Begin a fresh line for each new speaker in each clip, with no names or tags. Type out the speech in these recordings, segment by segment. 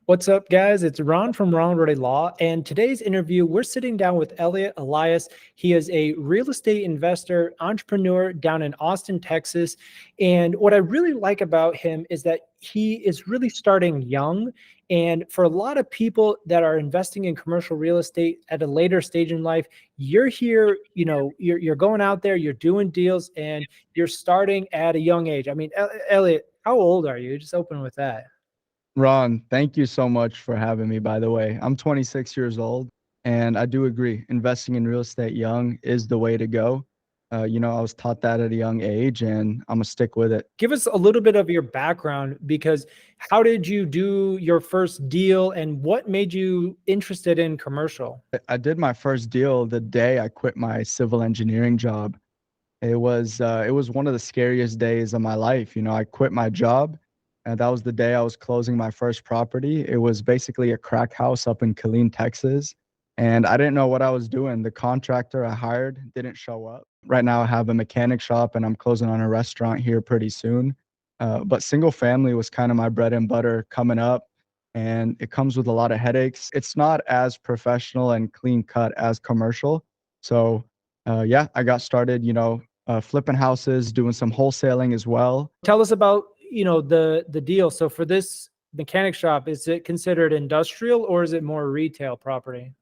What's up, guys? It's Ron from Ronald Law, and today's interview, we're sitting down with Eliott Elias. He is a real estate investor, entrepreneur down in Austin, Texas. And what I really like about him is that he is really starting young. And for a lot of people that are investing in commercial real estate at a later stage in life, you're here, you're going out there, you're doing deals, and you're starting at a young age. I mean, Eliott, how old are you? Just open with that.
Ron, thank you so much for having me, by the way. I'm 26 years old, and I do agree. Investing in real estate young is the way to go. I was taught that at a young age, and I'm going to stick with it.
Give us a little bit of your background, because how did you do your first deal and what made you interested in commercial?
I did my first deal the day I quit my civil engineering job. It was one of the scariest days of my life. I quit my job, and that was the day I was closing my first property. It was basically a crack house up in Killeen, Texas, and I didn't know what I was doing. The contractor I hired didn't show up. Right now, I have a mechanic shop, and I'm closing on a restaurant here pretty soon. But single family was kind of my bread and butter coming up, and it comes with a lot of headaches. It's not as professional and clean cut as commercial. So, yeah, I got started, flipping houses, doing some wholesaling as well.
Tell us about, the deal. So for this mechanic shop, is it considered industrial or is it more retail property?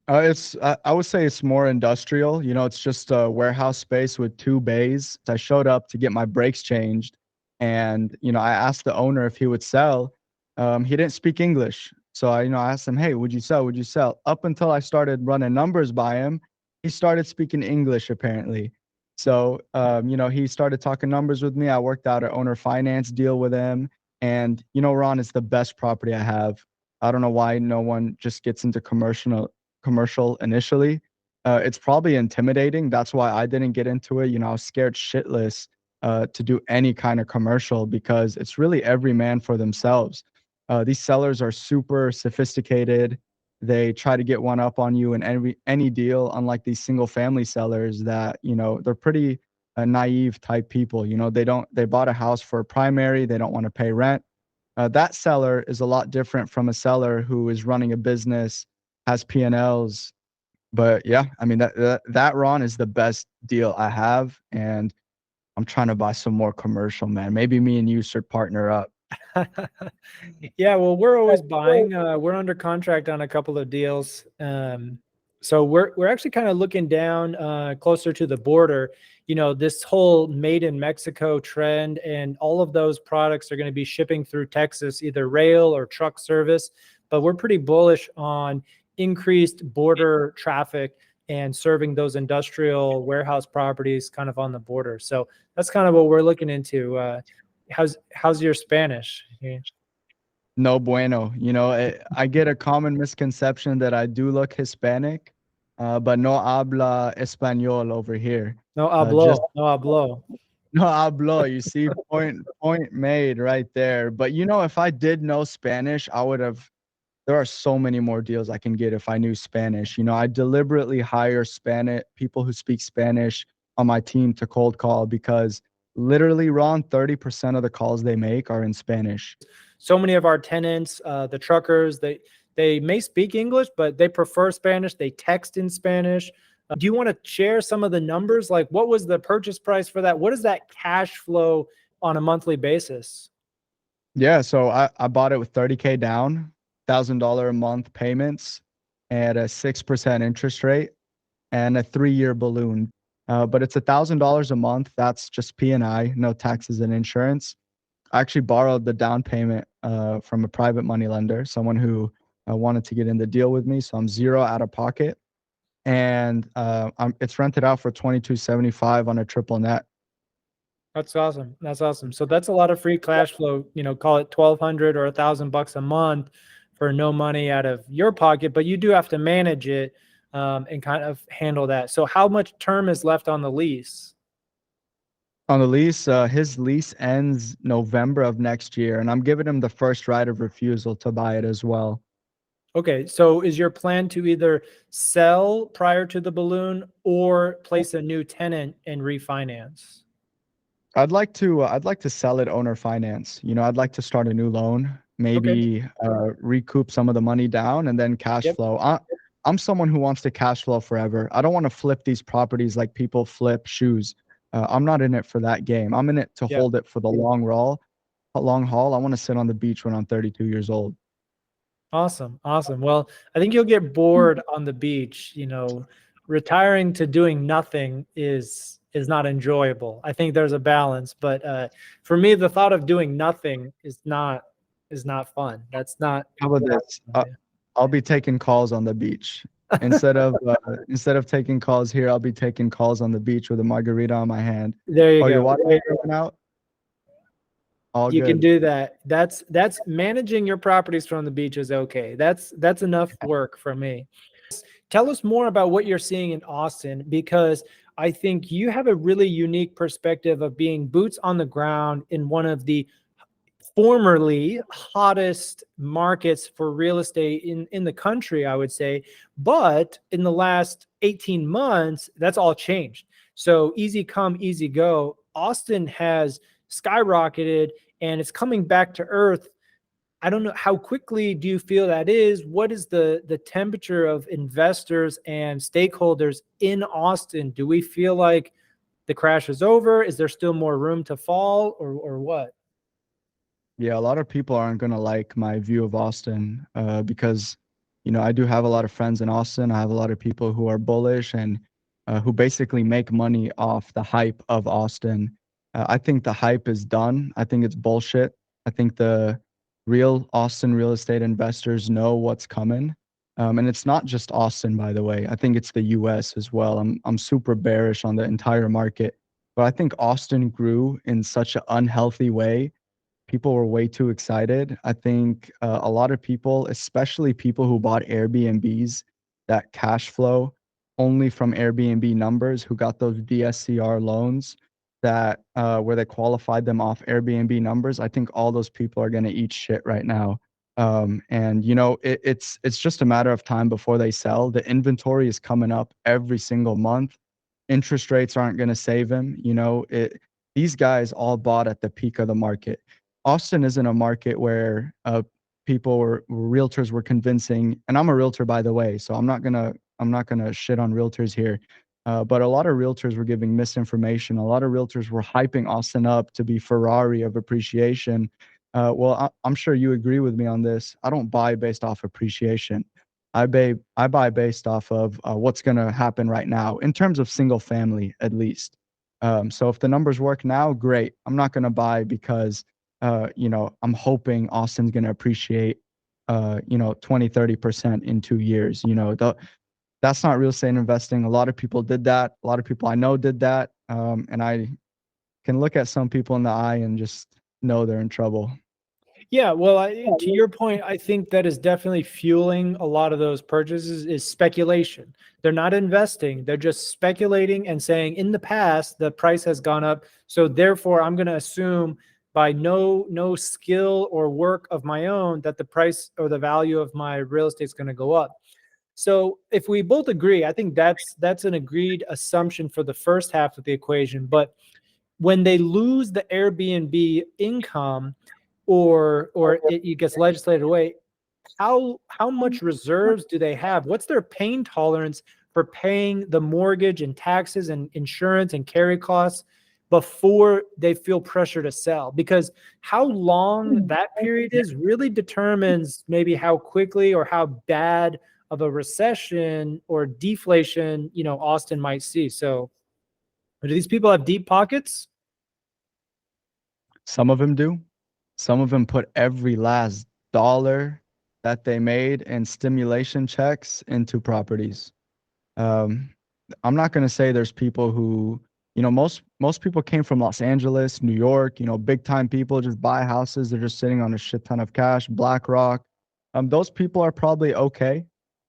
I would say it's more industrial. It's just a warehouse space with two bays. I showed up to get my brakes changed, and I asked the owner if he would sell. He didn't speak English, so I asked him, "Hey, would you sell? Would you sell?" Up until I started running numbers by him, he started speaking English apparently. So he started talking numbers with me. I worked out an owner finance deal with him, and Ron, it's the best property I have. I don't know why no one just gets into commercial initially. It's probably intimidating. That's why I didn't get into it. I was scared shitless to do any kind of commercial because it's really every man for themselves. These sellers are super sophisticated. They try to get one up on you in any deal, unlike these single family sellers that, they're pretty naive type people. They bought a house for a primary, they don't want to pay rent. That seller is a lot different from a seller who is running a business, has P&Ls. But yeah, I mean, that Ron is the best deal I have. And I'm trying to buy some more commercial, man. Maybe me and you should partner up.
Yeah, well, we're always buying. We're under contract on a couple of deals. So we're actually kind of looking down closer to the border. This whole made in Mexico trend, and all of those products are going to be shipping through Texas, either rail or truck service. But we're pretty bullish on increased border traffic and serving those industrial warehouse properties kind of on the border. So that's kind of what we're looking into. How's your Spanish? Yeah.
No bueno. I get a common misconception that I do look Hispanic, but no habla español over here.
No
Just
hablo, no hablo.
no hablo. You see, point made right there. But if I did know Spanish, I would have. There are so many more deals I can get if I knew Spanish. I deliberately hire Spanish people who speak Spanish on my team to cold call because literally, Ron, 30% of the calls they make are in Spanish.
So many of our tenants, the truckers, they may speak English, but they prefer Spanish. They text in Spanish. Do you want to share some of the numbers? Like, what was the purchase price for that? What is that cash flow on a monthly basis?
Yeah, so I bought it with 30K down, $1,000 a month payments at a 6% interest rate and a 3-year balloon. But it's $1,000 a month. That's just P&I, no taxes and insurance. I actually borrowed the down payment from a private money lender, someone who wanted to get in the deal with me. So I'm zero out of pocket, and it's rented out for $2,275 on a triple net.
That's awesome. That's awesome. So that's a lot of free cash flow. Call it 1,200 or $1,000 a month for no money out of your pocket, but you do have to manage it and kind of handle that. So how much term is left on the lease?
On the lease, his lease ends November of next year, and I'm giving him the first right of refusal to buy it as well.
Okay, so is your plan to either sell prior to the balloon or place a new tenant and refinance?
I'd like to sell it owner finance. I'd like to start a new loan.
Okay.
maybe recoup some of the money down, and then cash
Yep.
flow. I'm someone who wants to cash flow forever. I don't want to flip these properties like people flip shoes. I'm not in it for that game. I'm in it to
Yeah.
hold it for the long haul. I want to sit on the beach when I'm 32 years old.
Awesome. Awesome. Well, I think you'll get bored on the beach. Retiring to doing nothing is not enjoyable. I think there's a balance, but for me, the thought of doing nothing is not fun. That's not
How about
what I
this?
want to do.
I'll be taking calls on the beach. Instead of taking calls here, I'll be taking calls on the beach with a margarita on my hand.
There you
Oh, your
go.
water heater went out? All
You can
good.
do that. That's managing your properties from the beach is okay. That's enough work for me. Tell us more about what you're seeing in Austin, because I think you have a really unique perspective of being boots on the ground in one of the formerly hottest markets for real estate in the country, I would say. But in the last 18 months, that's all changed. So easy come, easy go. Austin has skyrocketed and it's coming back to earth. I don't know, how quickly do you feel that is? What is the temperature of investors and stakeholders in Austin? Do we feel like the crash is over? Is there still more room to fall, or what?
Yeah, a lot of people aren't gonna like my view of Austin, because I do have a lot of friends in Austin. I have a lot of people who are bullish and who basically make money off the hype of Austin. I think the hype is done. I think it's bullshit. I think the real Austin real estate investors know what's coming. And it's not just Austin, by the way. I think it's the US as well. I'm super bearish on the entire market. But I think Austin grew in such an unhealthy way. People were way too excited. I think a lot of people, especially people who bought Airbnbs, that cash flow only from Airbnb numbers, who got those DSCR loans that where they qualified them off Airbnb numbers. I think all those people are going to eat shit right now. And it's just a matter of time before they sell. The inventory is coming up every single month. Interest rates aren't going to save him. These guys all bought at the peak of the market. Austin isn't a market where realtors were convincing, and I'm a realtor, by the way, so I'm not gonna shit on realtors here. But a lot of realtors were giving misinformation. A lot of realtors were hyping Austin up to be Ferrari of appreciation. Well, I'm sure you agree with me on this. I don't buy based off appreciation. I buy based off of what's gonna happen right now in terms of single family, at least. So if the numbers work now, great. I'm not gonna buy because I'm hoping Austin's going to appreciate, 20, 30% in 2 years. That's not real estate investing. A lot of people did that. A lot of people I know did that. And I can look at some people in the eye and just know they're in trouble.
Yeah, well, to your point, I think that is definitely fueling a lot of those purchases is speculation. They're not investing, they're just speculating and saying in the past the price has gone up, so therefore I'm going to assume by no skill or work of my own that the price or the value of my real estate is going to go up. So if we both agree, I think that's an agreed assumption for the first half of the equation. But when they lose the Airbnb income, or it gets legislated away, how much reserves do they have? What's their pain tolerance for paying the mortgage and taxes and insurance and carry costs before they feel pressure to sell? Because how long that period is really determines maybe how quickly or how bad of a recession or deflation Austin might see. So do these people have deep pockets?
Some of them do. Some of them put every last dollar that they made in stimulation checks into properties. Um, I'm not going to say there's people who, most people came from Los Angeles, New York, big time people just buy houses. They're just sitting on a shit ton of cash, BlackRock. Those people are probably okay.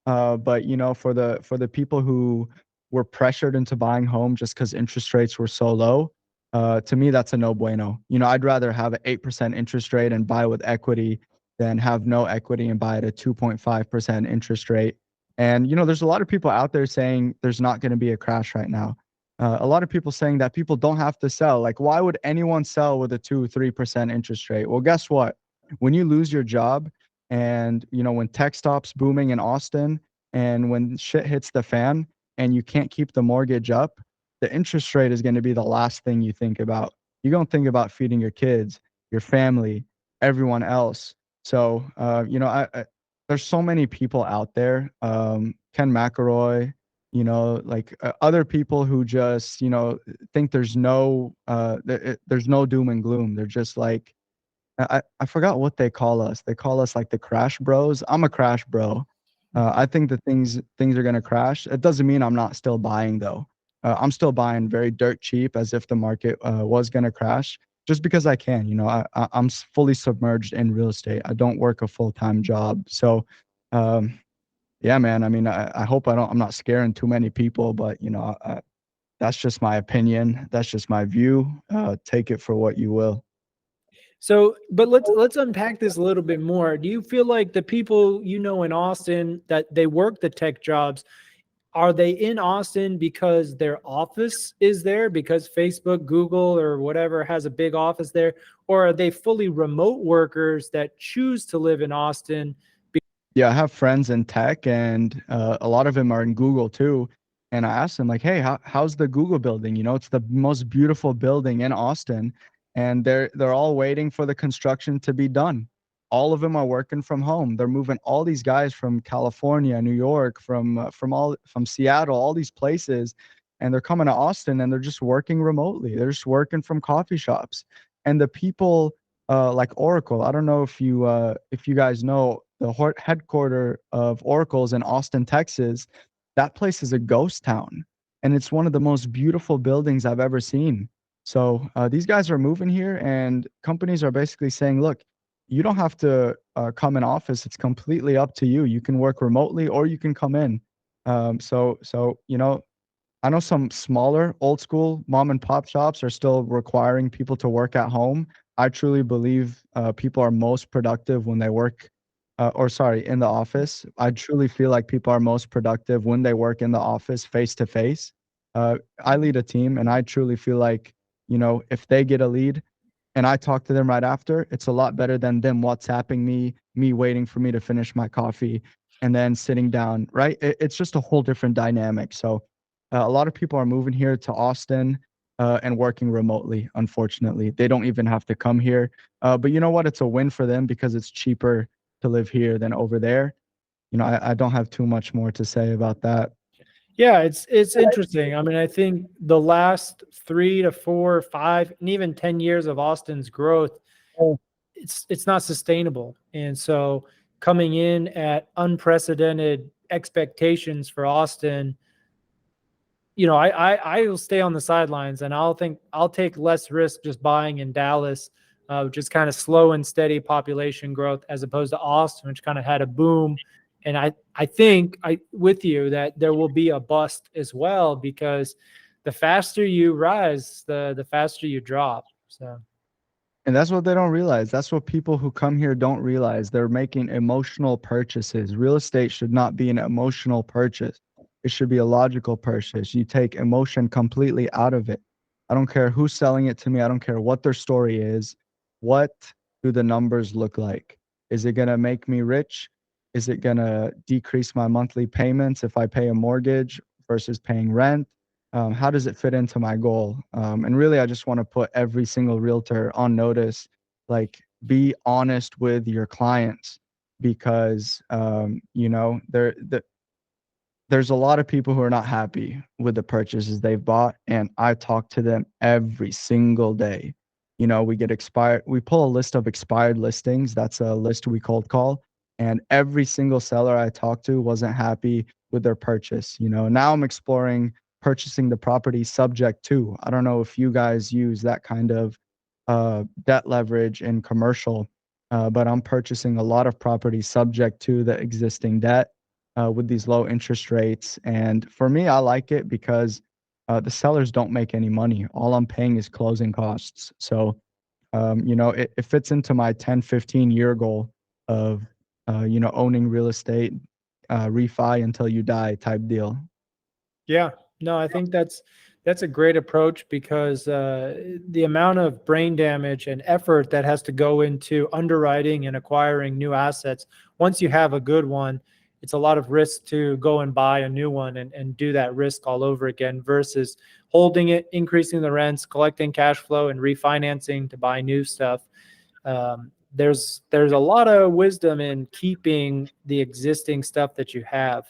But for the people who were pressured into buying home just because interest rates were so low, to me, that's a no bueno. I'd rather have an 8% interest rate and buy with equity than have no equity and buy at a 2.5% interest rate. And there's a lot of people out there saying there's not going to be a crash right now. A lot of people saying that people don't have to sell. Like, why would anyone sell with a 2-3% interest rate? Well, guess what? when you lose your job and, when tech stops booming in Austin and when shit hits the fan and you can't keep the mortgage up, the interest rate is going to be the last thing you think about. You're going to think about feeding your kids, your family, everyone else. So, there's so many people out there. Ken McElroy, like other people who just, think there's no doom and gloom. They're just like, I forgot what they call us. They call us like the crash bros. I'm a crash bro. I think that things are gonna crash. It doesn't mean I'm not still buying though. I'm still buying very dirt cheap as if the market was gonna crash, just because I can. I'm fully submerged in real estate. I don't work a full-time job, so um, yeah, man. I mean, I hope I'm not scaring too many people, but that's just my opinion. That's just my view. Take it for what you will.
So, but let's unpack this a little bit more. Do you feel like the people in Austin that they work the tech jobs, are they in Austin because their office is there, because Facebook, Google, or whatever has a big office there, or are they fully remote workers that choose to live in Austin?
Yeah, I have friends in tech, and a lot of them are in Google too. And I asked them like, "Hey, how's the Google building? It's the most beautiful building in Austin, and they're all waiting for the construction to be done. All of them are working from home. They're moving all these guys from California, New York, from Seattle, all these places, and they're coming to Austin, and they're just working remotely. They're just working from coffee shops. And the people like Oracle. I don't know if you guys know the headquarter of Oracle's in Austin, Texas. That place is a ghost town, and it's one of the most beautiful buildings I've ever seen. So these guys are moving here, and companies are basically saying, "Look, you don't have to come in office. It's completely up to you. You can work remotely, or you can come in." So I know some smaller, old school mom and pop shops are still requiring people to work at home. I truly believe people are most productive when they work, or sorry, in the office. I truly feel like people are most productive when they work in the office face to face. I lead a team, and I truly feel like, if they get a lead, and I talk to them right after, it's a lot better than them WhatsApping me waiting for me to finish my coffee and then sitting down, right? It's just a whole different dynamic. So a lot of people are moving here to Austin and working remotely, unfortunately. They don't even have to come here. But you know what? It's a win for them because it's cheaper to live here than over there. I don't have too much more to say about that.
Yeah, it's interesting. I mean, I think the last 3 to 4, 5, and even 10 years of Austin's growth, it's not sustainable. And so coming in at unprecedented expectations for Austin, I will stay on the sidelines, and I'll take less risk just buying in Dallas, just kind of slow and steady population growth, as opposed to Austin, which kind of had a boom. And I think with you that there will be a bust as well, because the faster you rise, the faster you drop. So
And that's what they don't realize. That's what people who come here don't realize. They're making emotional purchases. Real estate should not be an emotional purchase. It should be a logical purchase. You take emotion completely out of it. I don't care who's selling it to me. I don't care what their story is. What do the numbers look like? Is it going to make me rich? Is it going to decrease my monthly payments if I pay a mortgage versus paying rent? How does it fit into my goal? And really, I just want to put every single realtor on notice, like, be honest with your clients, because there's a lot of people who are not happy with the purchases they've bought, and I talk to them every single day. We pull a list of expired listings. That's a list we cold call, and every single seller I talked to wasn't happy with their purchase. Now I'm exploring purchasing the property subject to. I don't know if you guys use that kind of debt leverage in commercial, but I'm purchasing a lot of properties subject to the existing debt with these low interest rates. And for me, I like it because the sellers don't make any money. All I'm paying is closing costs. So, it fits into my 10, 15-year goal of, owning real estate, refi until you die type deal.
yeah, no, I think That's a great approach because the amount of brain damage and effort that has to go into underwriting and acquiring new assets, once you have a good one, it's a lot of risk to go and buy a new one and do that risk all over again versus holding it, increasing the rents, collecting cash flow, and refinancing to buy new stuff. There's a lot of wisdom in keeping the existing stuff that you have.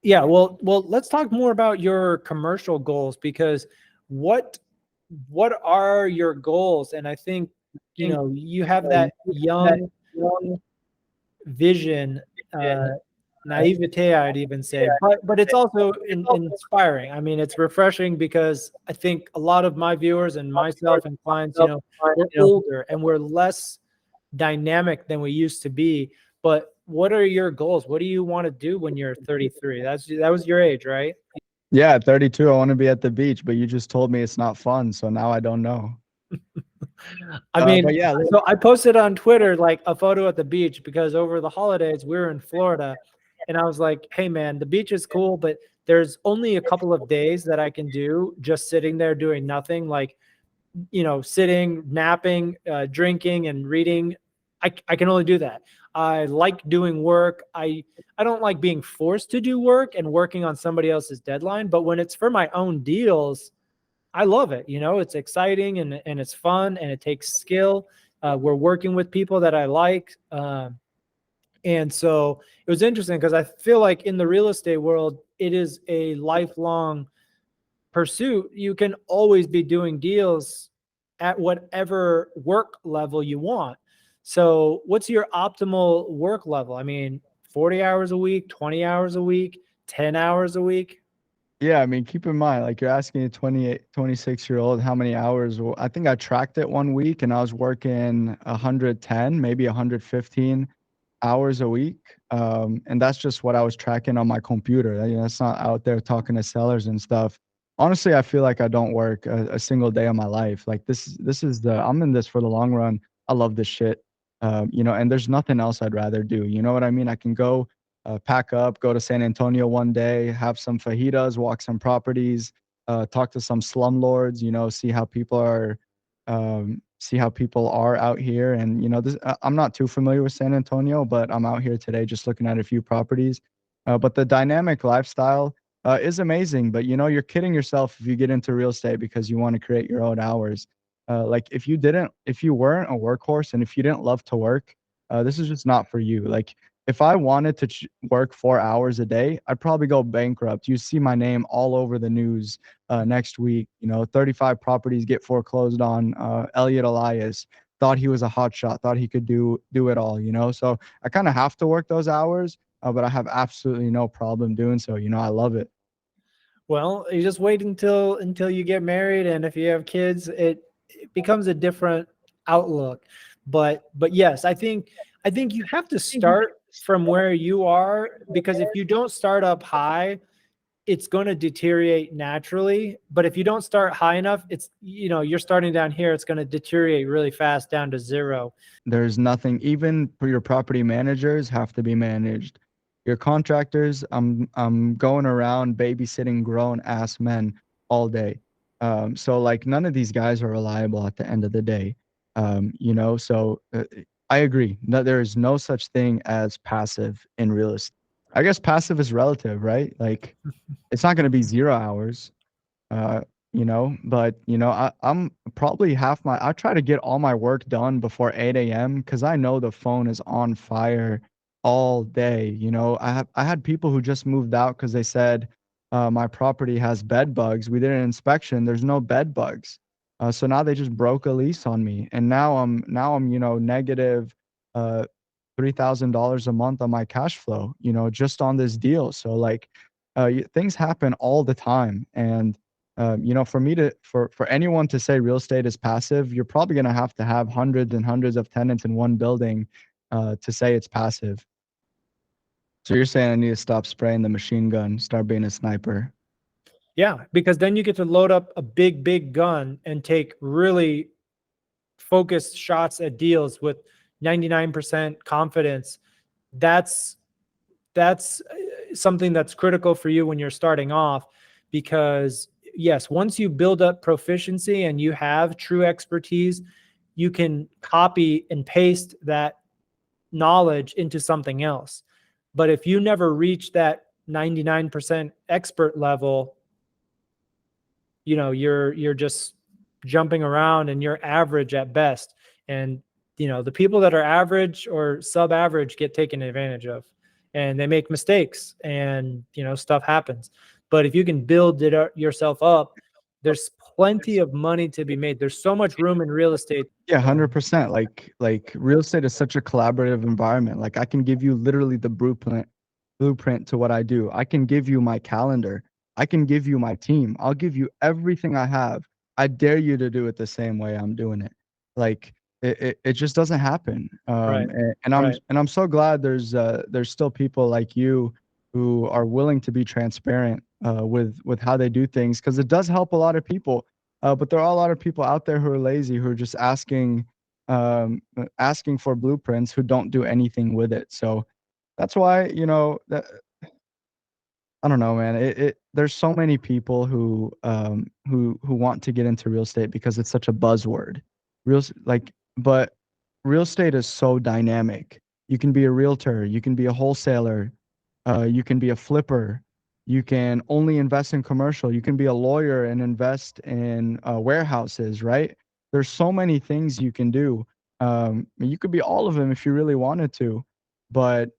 Yeah, well, let's talk more about your commercial goals because what are your goals? And I think you have that young vision, naivete, I'd even say, but it's also inspiring. I mean, it's refreshing because I think a lot of my viewers and myself and clients, we're older and we're less dynamic than we used to be. But what are your goals? What do you want to do when you're 33? That was your age, right?
Yeah, at 32, I want to be at the beach, but you just told me it's not fun, so now I don't know.
I mean,
but yeah,
so I posted on Twitter like a photo at the beach because over the holidays we were in Florida, and I was like, "Hey, man, the beach is cool, but there's only a couple of days that I can do just sitting there doing nothing, like sitting, napping, drinking, and reading. I can only do that. I like doing work. I don't like being forced to do work and working on somebody else's deadline. But when it's for my own deals, I love it. It's exciting and it's fun and it takes skill. We're working with people that I like. And so it was interesting because I feel like in the real estate world, it is a lifelong pursuit. You can always be doing deals at whatever work level you want. So what's your optimal work level? I mean, 40 hours a week, 20 hours a week, 10 hours a week?
Yeah, I mean, keep in mind, like you're asking a 28, 26-year-old how many hours. Well, I think I tracked it one week and I was working 110, maybe 115 hours a week. And that's just what I was tracking on my computer. That's not out there talking to sellers and stuff. Honestly, I feel like I don't work a single day of my life. Like I'm in this for the long run. I love this shit. And there's nothing else I'd rather do. You know what I mean? I can go pack up, go to San Antonio one day, have some fajitas, walk some properties, talk to some slumlords, see how people are out here. And, I'm not too familiar with San Antonio, but I'm out here today just looking at a few properties. But the dynamic lifestyle is amazing. But, you're kidding yourself if you get into real estate because you want to create your own hours. Like if you weren't a workhorse and if you didn't love to work, this is just not for you. Like if I wanted to work 4 hours a day, I'd probably go bankrupt. You see my name all over the news next week. 35 properties get foreclosed on. Eliott Elias thought he was a hot shot, thought he could do it all. So I kind of have to work those hours, but I have absolutely no problem doing so. I love it.
Well, you just wait until you get married, and if you have kids, it becomes a different outlook. But yes, I think you have to start from where you are, because if you don't start up high, it's going to deteriorate naturally. But if you don't start high enough, it's you're starting down here, it's going to deteriorate really fast down to zero.
There's nothing, even for your property managers have to be managed. Your contractors, I'm going around babysitting grown ass men all day. So like none of these guys are reliable at the end of the day. So I agree that there is no such thing as passive in real estate. I guess passive is relative, right? Like it's not going to be 0 hours. uh, but I'm probably I try to get all my work done before 8 a.m. because I know the phone is on fire all day. I had people who just moved out because they said my property has bed bugs. We did an inspection. There's no bed bugs. So now they just broke a lease on me, and now I'm negative $3,000 a month on my cash flow. Just on this deal. So like things happen all the time, and for anyone to say real estate is passive, you're probably going to have hundreds and hundreds of tenants in one building to say it's passive. So you're saying I need to stop spraying the machine gun, start being a sniper?
Yeah, because then you get to load up a big gun and take really focused shots at deals with 99% confidence. That's something that's critical for you when you're starting off, because yes, once you build up proficiency and you have true expertise, you can copy and paste that knowledge into something else. But if you never reach that 99% expert level, you know, you're just jumping around and you're average at best. And, you know, the people that are average or sub-average get taken advantage of, and they make mistakes, and, you know, stuff happens. But if you can build it yourself up, there's plenty of money to be made. There's so much room in real estate.
Yeah, 100%. Like real estate is such a collaborative environment. Like I can give you literally the blueprint to what I do. I can give you my calendar. I can give you my team. I'll give you everything I have. I dare you to do it the same way I'm doing it. Like it just doesn't happen.
Right.
And I'm so glad there's still people like you who are willing to be transparent with how they do things, because it does help a lot of people. But there are a lot of people out there who are lazy, who are just asking for blueprints, who don't do anything with it. So that's why, you know, that, I don't know, man. There's so many people who want to get into real estate because it's such a buzzword. But real estate is so dynamic. You can be a realtor, you can be a wholesaler, you can be a flipper, you can only invest in commercial, you can be a lawyer and invest in warehouses, right? There's so many things you can do. You could be all of them if you really wanted to, but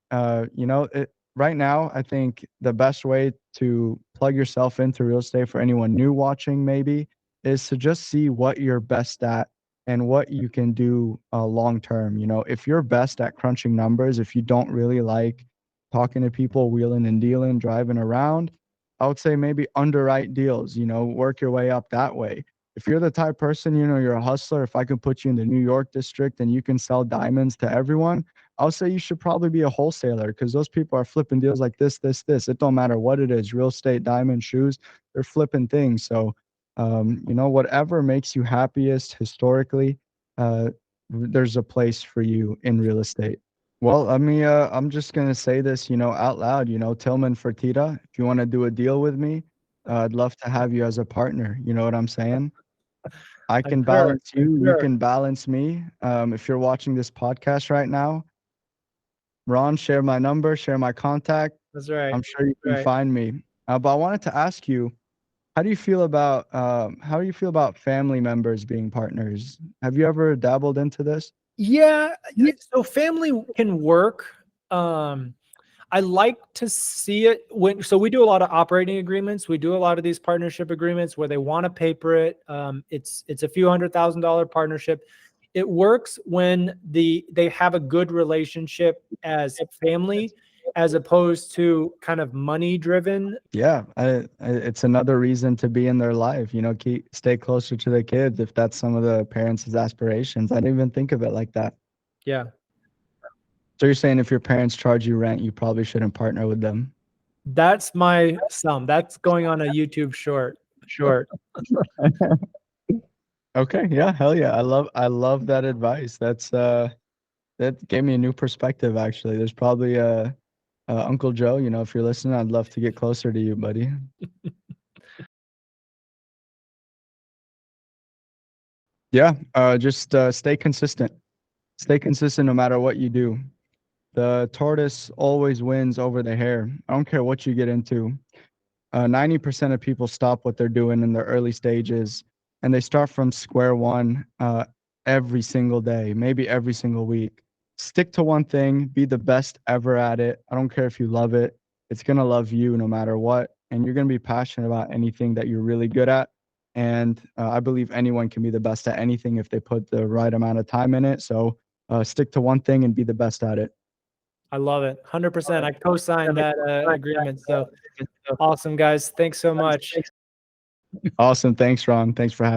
you know, right now, I think the best way to plug yourself into real estate for anyone new watching maybe is to just see what you're best at and what you can do long term. You know, if you're best at crunching numbers, if you don't really like talking to people, wheeling and dealing, driving around, I would say maybe underwrite deals, you know, work your way up that way. If you're the type person, you know, you're a hustler, if I could put you in the New York district and you can sell diamonds to everyone, I'll say you should probably be a wholesaler, because those people are flipping deals like this. It don't matter what it is, real estate, diamond, shoes, they're flipping things. So, you know, whatever makes you happiest historically, there's a place for you in real estate. Well, I'm just gonna say this, you know, out loud. You know, Tillman Fertitta, if you want to do a deal with me, I'd love to have you as a partner. You know what I'm saying? I can balance you, you can balance me. If you're watching this podcast right now, Ron, share my number, share my contact.
That's right.
I'm sure you can find me. But I wanted to ask you, how do you feel about family members being partners? Have you ever dabbled into this?
Yeah, so family can work. I like to see it so we do a lot of operating agreements. We do a lot of these partnership agreements where they want to paper it. It's a few $100,000 partnership. It works when they have a good relationship as family, as opposed to kind of money driven.
Yeah, it's another reason to be in their life, you know, stay closer to the kids if that's some of the parents' aspirations. I didn't even think of it like that.
Yeah.
So you're saying if your parents charge you rent, you probably shouldn't partner with them?
That's my sum. That's going on a YouTube short.
Okay, yeah, hell yeah. I love that advice. That gave me a new perspective actually. There's probably Uncle Joe, you know, if you're listening, I'd love to get closer to you, buddy. Yeah, just stay consistent. Stay consistent no matter what you do. The tortoise always wins over the hare. I don't care what you get into. 90% of people stop what they're doing in their early stages, and they start from square one every single day, maybe every single week. Stick to one thing, be the best ever at it. I don't care if you love it. It's going to love you no matter what. And you're going to be passionate about anything that you're really good at. And I believe anyone can be the best at anything if they put the right amount of time in it. So stick to one thing and be the best at it.
I love it. 100%. I co-signed that agreement. So awesome, guys. Thanks so much.
Awesome. Thanks, Ron. Thanks for having me.